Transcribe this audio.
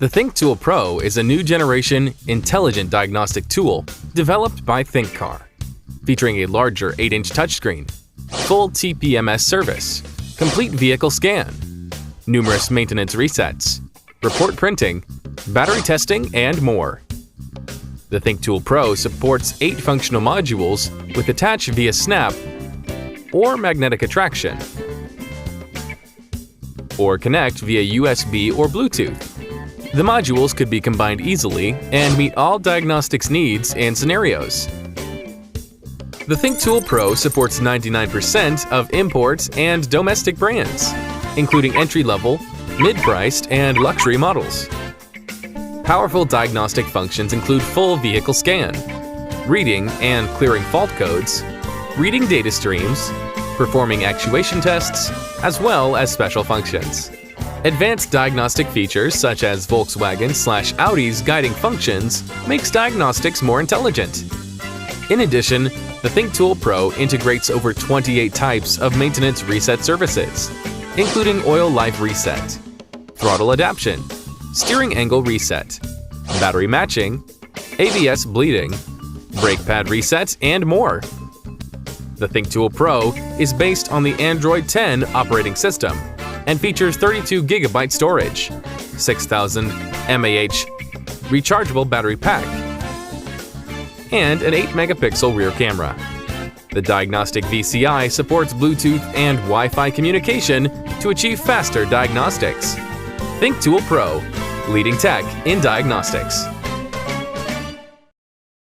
The Thinktool Pro is a new generation intelligent diagnostic tool developed by Thinkcar, featuring a larger 8-inch touchscreen, full TPMS service, complete vehicle scan, numerous maintenance resets, report printing, battery testing, and more. The Thinktool Pro supports 8 functional modules with attach via snap or magnetic attraction, or connect via USB or Bluetooth. The modules could be combined easily and meet all diagnostics needs and scenarios. The Thinktool Pro supports 99% of import and domestic brands, including entry-level, mid-priced, and luxury models. Powerful diagnostic functions include full vehicle scan, reading and clearing fault codes, reading data streams, performing actuation tests, as well as special functions. Advanced diagnostic features such as Volkswagen/Audi's guiding functions makes diagnostics more intelligent. In addition, the Thinktool Pro integrates over 28 types of maintenance reset services, including oil life reset, throttle adaptation, steering angle reset, battery matching, ABS bleeding, brake pad reset, and more. The Thinktool Pro is based on the Android 10 operating system and features 32 GB storage, 6,000 mAh rechargeable battery pack, and an 8-megapixel rear camera. The Diagnostic VCI supports Bluetooth and Wi-Fi communication to achieve faster diagnostics. Thinktool Pro, leading tech in diagnostics.